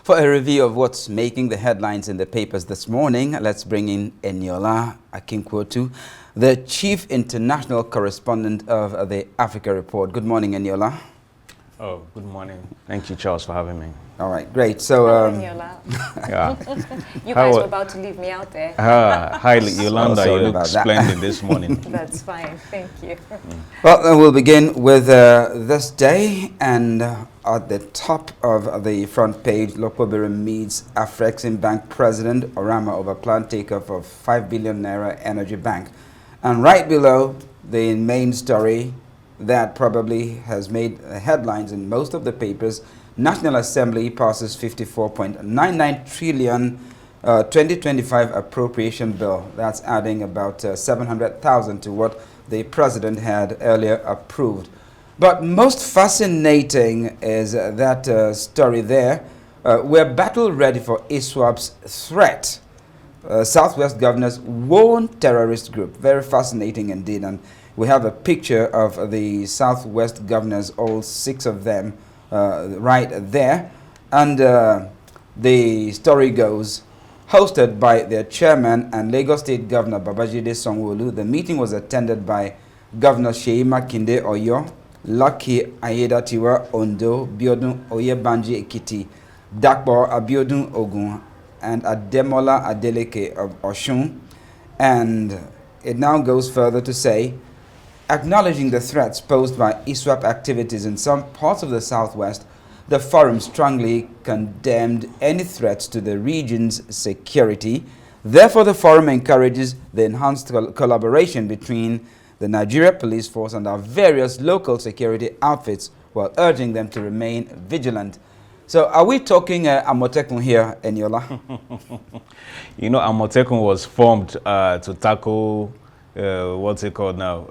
For a review of what's making the headlines in the papers this morning, let's bring in Eniola Akinkwotu, the Chief International Correspondent of the Africa Report. Good morning, Eniola. Oh, good morning. Thank you, Charles, for having me. All right, great. So, Eniola. Yeah. You guys were about to leave me out there. Hi, Yolanda. Sorry You look splendid this morning. That's fine. Thank you. Well, we'll begin with this day, and at the top of the front page, Lokobere meets Afrexim Bank President Orama over planned takeoff of 5 billion naira energy bank. And right below, the main story that probably has made headlines in most of the papers: National Assembly passes 54.99 trillion 2025 appropriation bill. That's adding about 700,000 to what the president had earlier approved. But most fascinating is that story there. We're battle ready for ISWAP's threat. Southwest governors warn terrorist group. Very fascinating indeed. And we have a picture of the Southwest governors, all 6 of them, right there. And the story goes, hosted by their chairman and Lagos State Governor Babajide Sanwo-Olu, the meeting was attended by Governor Seyi Makinde Oyo, Lucky Ayedatiwa Ondo, Biodun Oyebanji Ekiti, Dakbo Abiodun Ogun, and Ademola Adeleke of Oshun. And it now goes further to say, acknowledging the threats posed by ISWAP activities in some parts of the Southwest, the forum strongly condemned any threats to the region's security. Therefore, the forum encourages the enhanced collaboration between the Nigeria Police Force and our various local security outfits, while urging them to remain vigilant. So, are we talking Amotekun here, Eniola? You know, Amotekun was formed to tackle what's it called now?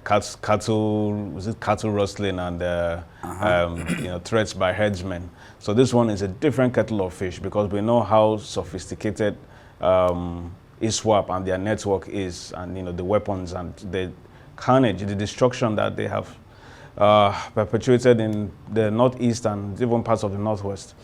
Cattle rustling and threats by herdsmen. So this one is a different kettle of fish, because we know how sophisticated ISWAP and their network is, and the weapons and the carnage, the destruction that they have perpetuated in the northeast and even parts of the northwest.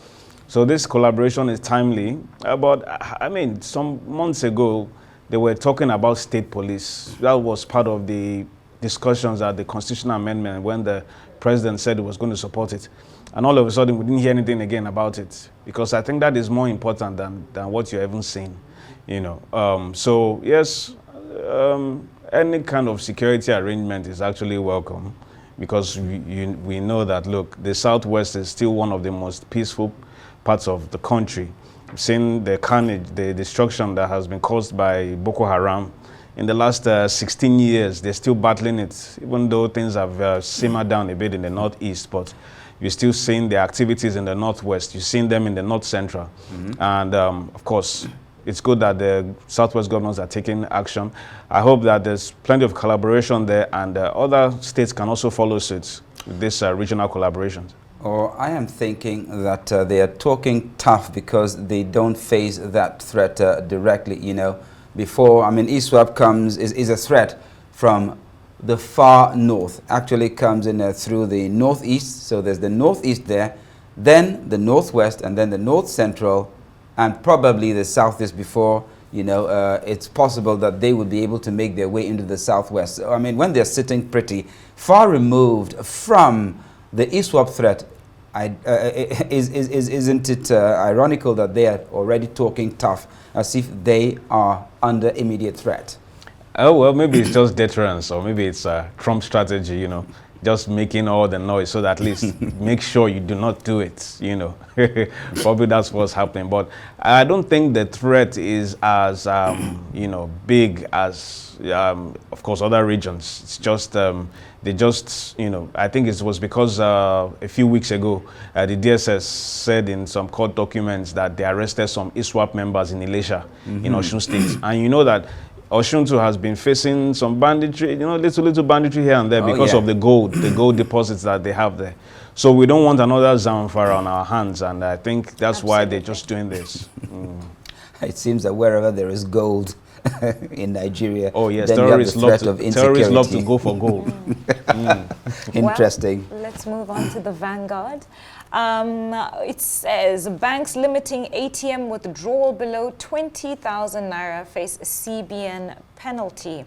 So this collaboration is timely. But I mean, some months ago, they were talking about state police. That was part of the discussions at the constitutional amendment when the president said he was going to support it. And all of a sudden, we didn't hear anything again about it, because I think that is more important than what you're even saying. So yes, any kind of security arrangement is actually welcome, because we know that, look, the Southwest is still one of the most peaceful parts of the country. Seeing the carnage, the destruction that has been caused by Boko Haram in the last 16 years, they're still battling it, even though things have simmered down a bit in the northeast, but you're still seeing the activities in the northwest, you're seeing them in the north central. And of course, it's good that the Southwest governors are taking action. I hope that there's plenty of collaboration there, and other states can also follow suit with this regional collaborations. Or I am thinking that they are talking tough because they don't face that threat directly. Before, I mean, ISWAP is a threat from the far north. Actually comes in through the northeast. So there's the northeast there, then the northwest, and then the north central, and probably the southeast before. It's possible that they would be able to make their way into the southwest. So, I mean, when they're sitting pretty far removed from the ISWAP threat, isn't it ironical that they are already talking tough, as if they are under immediate threat? Oh, well, maybe it's just deterrence, or maybe it's a Trump strategy, just making all the noise so that at least make sure you do not do it, Probably that's what's happening. But I don't think the threat is as, big as, of course, other regions. It's just, I think it was because a few weeks ago, the DSS said in some court documents that they arrested some ISWAP members in Ilesha, in Osun State. And you know that Osun too has been facing some banditry, little banditry here and there because of the gold deposits that they have there. So we don't want another Zamfara on our hands, and I think that's why they're just doing this. It seems that wherever there is gold, in Nigeria. Oh yes, then terrorists you have the threat of terrorists love to insecurity. go for gold. Interesting. Well, let's move on to the Vanguard. It says banks limiting ATM withdrawal below 20,000 naira face a CBN penalty.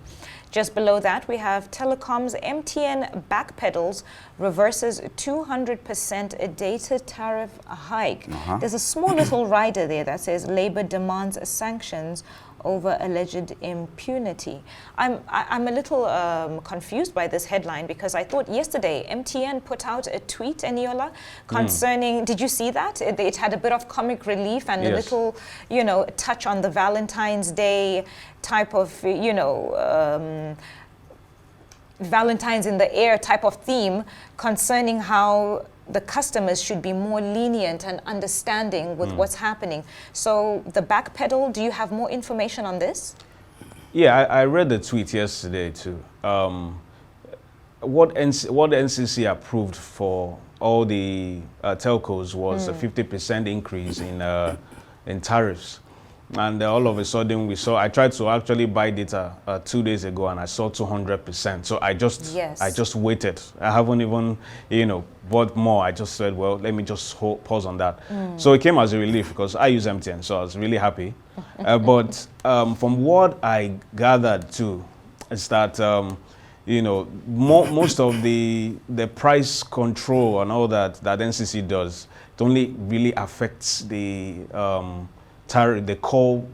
Just below that, we have telecoms. MTN backpedals, reverses 200% data tariff hike. There's a small little rider there that says Labour demands sanctions over alleged impunity. I'm a little confused by this headline because I thought yesterday MTN put out a tweet, Eniola, concerning, did you see that? It had a bit of comic relief and a little, touch on the Valentine's Day type of, Valentine's in the air type of theme concerning how the customers should be more lenient and understanding with what's happening. So the backpedal, do you have more information on this? Yeah, I read the tweet yesterday too. What NCC approved for all the telcos was a 50% increase in tariffs. And all of a sudden I tried to actually buy data 2 days ago and I saw 200%. So I just waited. I haven't even, bought more. I just said, well, let me just pause on that. So it came as a relief because I use MTN, so I was really happy. But from what I gathered too, is that, most of the price control and all that NCC does, it only really affects the tariff, the call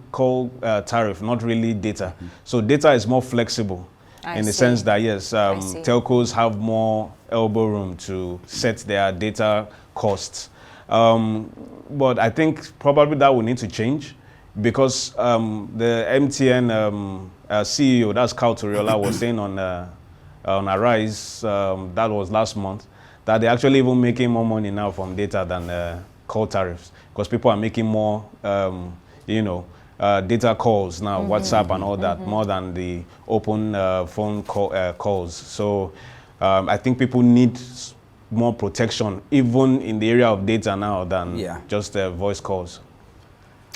tariff, not really data. So data is more flexible in the sense that yes, telcos have more elbow room to set their data costs. But I think probably that will need to change because the MTN CEO, that's Carl Toriola, was saying on Arise, that was last month, that they're actually even making more money now from data than call tariffs because people are making more, data calls now, WhatsApp and all that, more than the open phone calls. So I think people need more protection, even in the area of data now, than just voice calls.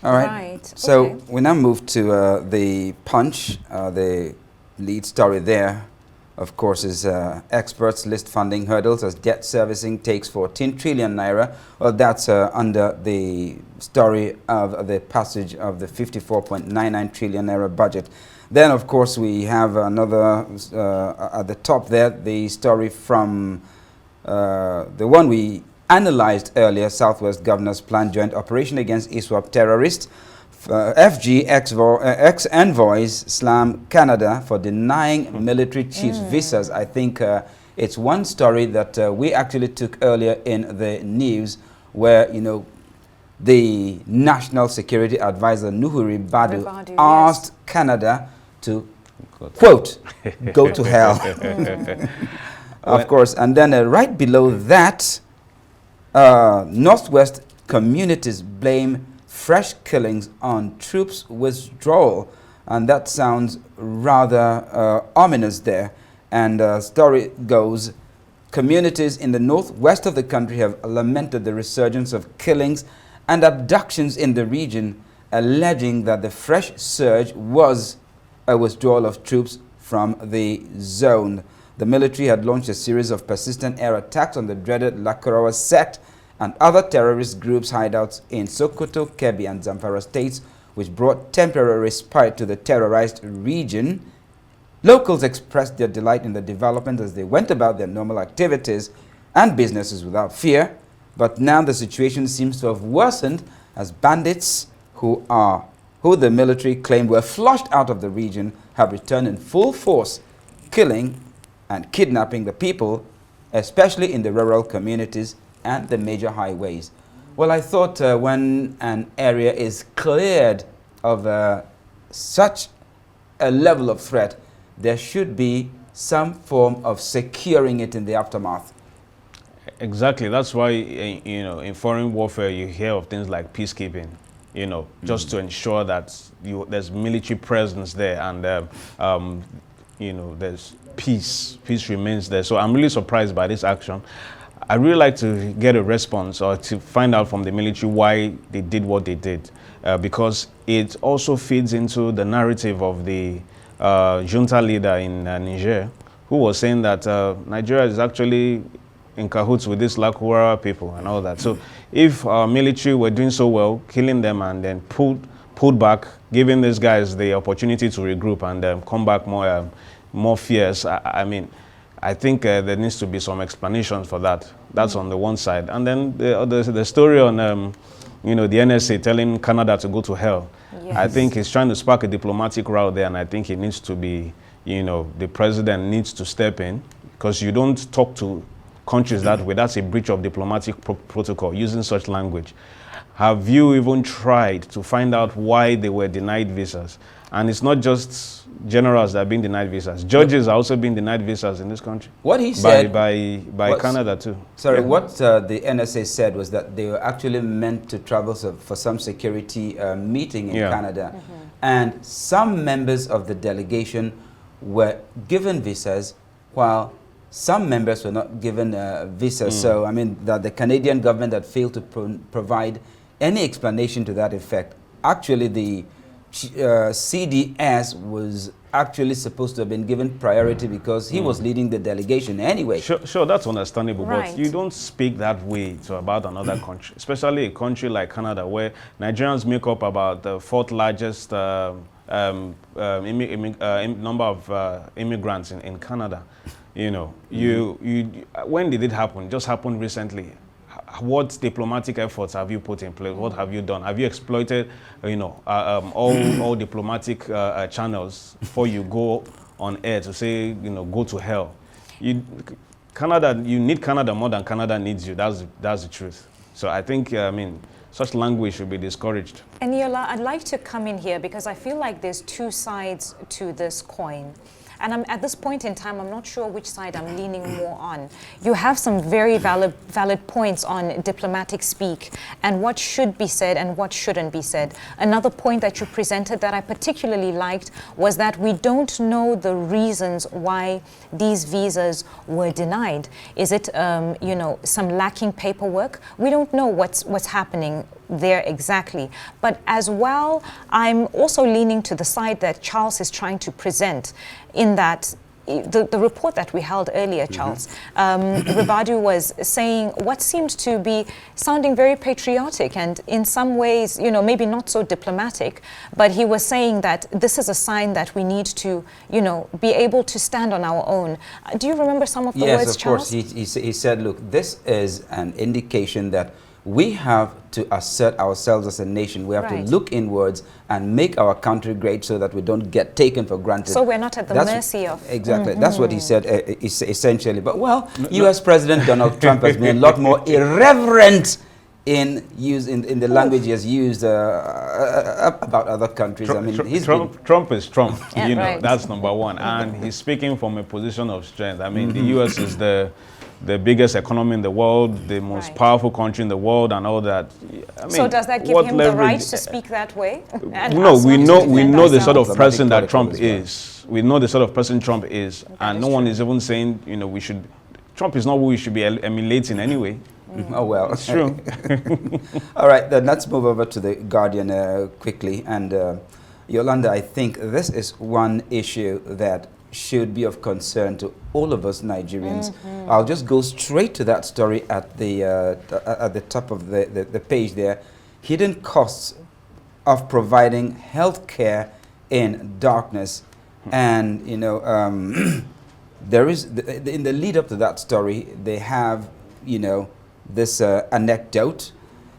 All right. So we now move to the Punch, the lead story there. Of course, is experts list funding hurdles as debt servicing takes 14 trillion naira. Well, that's under the story of the passage of the 54.99 trillion naira budget. Then, of course, we have another at the top there, the story from the one we analyzed earlier, Southwest Governor's Plan Joint Operation Against ISWAP Terrorists. FG ex-envoys slam Canada for denying military chiefs visas. I think it's one story that we actually took earlier in the news where, the National Security Advisor Nuhuri Badu asked Canada to, quote, go to hell. Of course. And then right below that, Northwest communities blame fresh killings on troops withdrawal, and that sounds rather ominous there. And story goes, communities in the northwest of the country have lamented the resurgence of killings and abductions in the region, alleging that the fresh surge was a withdrawal of troops from the zone. The military had launched a series of persistent air attacks on the dreaded Lakurawa sect and other terrorist groups' hideouts in Sokoto, Kebbi, and Zamfara states, which brought temporary respite to the terrorized region. Locals expressed their delight in the development as they went about their normal activities and businesses without fear. But now the situation seems to have worsened as bandits who the military claimed were flushed out of the region have returned in full force, killing and kidnapping the people, especially in the rural communities and the major highways. Well, I thought when an area is cleared of such a level of threat, there should be some form of securing it in the aftermath. Exactly. That's why, in foreign warfare, you hear of things like peacekeeping, just to ensure that there's military presence there and, there's peace remains there. So I'm really surprised by this action. I really like to get a response or to find out from the military why they did what they did, because it also feeds into the narrative of the junta leader in Niger, who was saying that Nigeria is actually in cahoots with these Lakurawa people and all that. So if our military were doing so well, killing them and then pulled back, giving these guys the opportunity to regroup and come back more fierce, I mean, I think there needs to be some explanations for that. That's on the one side. And then the story on, you know, the NSA telling Canada to go to hell. Yes. I think he's trying to spark a diplomatic route there, and I think it needs to be, you know, the president needs to step in, because you don't talk to countries that way. That's a breach of diplomatic protocol, using such language. Have you even tried to find out why they were denied visas? And it's not just generals that are being denied visas. Judges are also being denied visas in this country. What he said by Canada too. Sorry, Yeah. what the NSA said was that they were actually meant to travel for some security meeting in Canada. And some members of the delegation were given visas, while some members were not given visas. So, I mean, the Canadian government had failed to provide any explanation to that effect. Actually, the CDS was actually supposed to have been given priority because he was leading the delegation anyway. Sure, that's understandable, Right. but you don't speak that way to about another country, especially a country like Canada, where Nigerians make up about the fourth largest number of immigrants in Canada. You know, when did it happen? It just happened recently. What diplomatic efforts have you put in place? What have you done? Have you exploited, you know, all diplomatic channels before you go on air to say, you know, go to hell? Canada, you need Canada more than Canada needs you. That's the truth. So I think, I mean, such language should be discouraged. And Yola, I'd like to come in here because I feel like there's two sides to this coin. And at this point in time, I'm not sure which side I'm leaning more on. You have some very valid points on diplomatic speak and what should be said and what shouldn't be said. Another point that you presented that I particularly liked was that we don't know the reasons why these visas were denied. Is it, you know, some lacking paperwork? We don't know what's happening there exactly. But as well, I'm also leaning to the side that Charles is trying to present, in that the report that we held earlier, Charles, Ribadu was saying what seemed to be sounding very patriotic and in some ways, you know, maybe not so diplomatic, but he was saying that this is a sign that we need to, you know, be able to stand on our own. Do you remember some of the words, Charles? Yes, of course. He said, look, this is an indication that we have to assert ourselves as a nation. We have to look inwards and make our country great so that we don't get taken for granted. So we're not at the mercy of... Exactly. That's what he said essentially. But, well, U.S. President Donald Trump has been a lot more irreverent in the language he has used about other countries. Trump is Trump. Yeah, you know, that's number one. And he's speaking from a position of strength. I mean, the U.S. is the biggest economy in the world, the most powerful country in the world, and all that. I mean, so does that give him the right to speak that way? No, we know the sort of person that Trump is. We know the sort of person Trump is, and no one is even saying, you know, Trump is not who we should be emulating anyway. Oh, well. It's true. All right, then let's move over to the Guardian quickly. And Yolanda, I think this is one issue that should be of concern to all of us Nigerians. I'll just go straight to that story at the top of the page there. Hidden costs of providing health care in darkness. And, you know, there is, in the lead up to that story, they have, you know, this anecdote.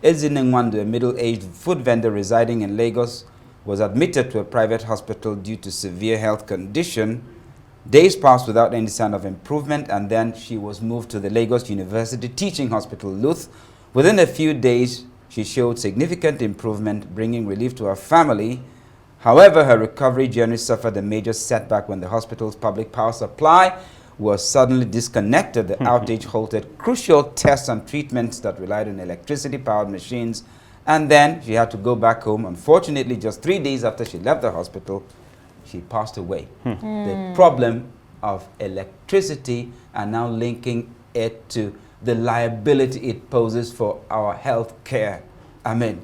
Ezinengwando, a middle-aged food vendor residing in Lagos, was admitted to a private hospital due to severe health condition. Days passed without any sign of improvement, and then she was moved to the Lagos University Teaching Hospital, Luth. Within a few days, she showed significant improvement, bringing relief to her family. However, her recovery journey suffered a major setback when the hospital's public power supply was suddenly disconnected. The outage halted crucial tests and treatments that relied on electricity-powered machines, and then she had to go back home. Unfortunately, just 3 days after she left the hospital, she passed away. The problem of electricity and now linking it to the liability it poses for our health care. I mean,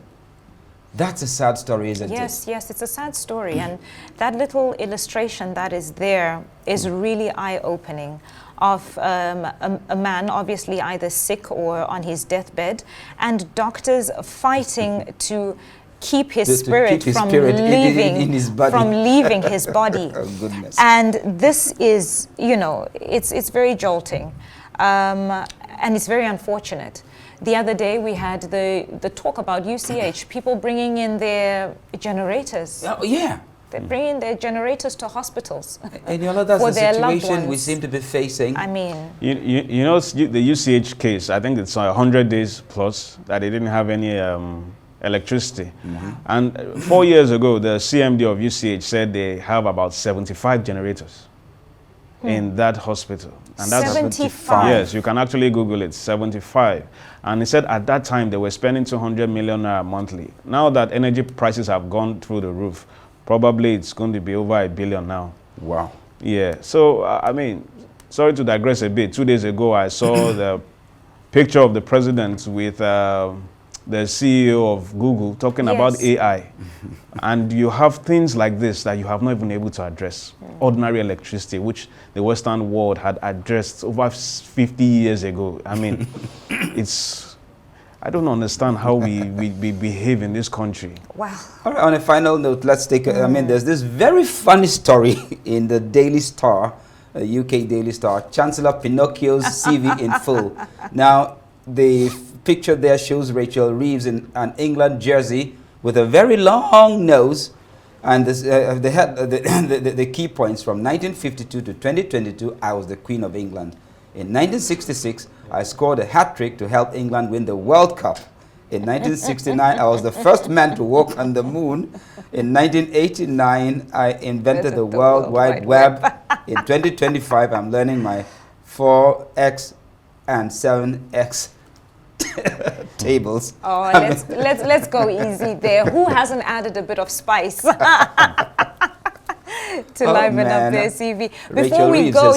that's a sad story, isn't it? Yes, it's a sad story. And that little illustration that is there is really eye-opening of a man obviously either sick or on his deathbed, and doctors fighting to keep his spirit from leaving in his body. From leaving his body. Oh, goodness. And this is, you know, it's very jolting, and it's very unfortunate. The other day we had the talk about UCH, people bringing in their generators. Oh, yeah. They're bringing their generators to hospitals. And you know, that's for the their loved situation we ones. seem to be facing. I mean, You know, the UCH case, I think it's 100 days plus that they didn't have any electricity. And 4 years ago, the CMD of UCH said they have about 75 generators in that hospital. And that's 75? Yes, you can actually Google it, 75. And he said at that time they were spending 200 million monthly. Now that energy prices have gone through the roof, probably it's going to be over $1 billion now. Wow. Yeah, so I mean, sorry to digress a bit. 2 days ago, I saw the picture of the president with the CEO of Google talking about AI. And you have things like this that you have not even been able to address. Ordinary electricity, which the Western world had addressed over 50 years ago. I mean, I don't understand how we behave in this country. wow. All right, on a final note, let's take I mean, there's this very funny story in the Daily Star, UK Daily Star, Chancellor Pinocchio's CV in full. Now, the picture there shows Rachel Reeves in an England jersey with a very long nose, and this, they had the key points from 1952 to 2022, I was the Queen of England. In 1966, I scored a hat-trick to help England win the World Cup. In 1969, I was the first man to walk on the moon. In 1989, I invented the World Wide Web. In 2025, I'm learning my 4x and 7x tables. Oh, let's go easy there. Who hasn't added a bit of spice to liven up their CV? Before we go,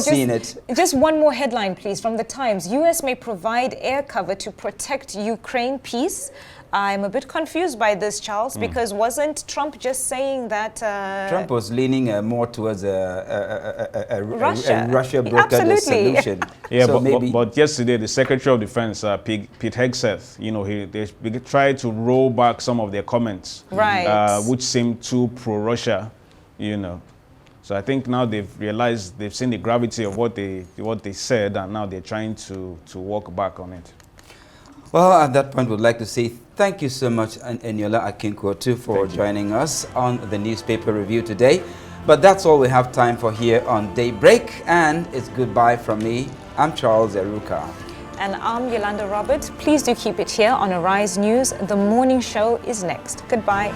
just one more headline, please, from the Times. U.S. may provide air cover to protect Ukraine peace. I'm a bit confused by this, Charles, because wasn't Trump just saying that... Trump was leaning more towards a Russia. Russia brokered solution. Yeah, So but yesterday the Secretary of Defense, Pete Hegseth, you know, they tried to roll back some of their comments, Right. which seemed too pro-Russia, you know. So I think now they've realized, they've seen the gravity of what they said, and now they're trying to walk back on it. Well, at that point, we'd like to say thank you so much, Eniola Akinkuotu, for joining us on the newspaper review today. But that's all we have time for here on Daybreak, and it's goodbye from me. I'm Charles Eruka. And I'm Yolanda Robert. Please do keep it here on Arise News. The morning show is next. Goodbye.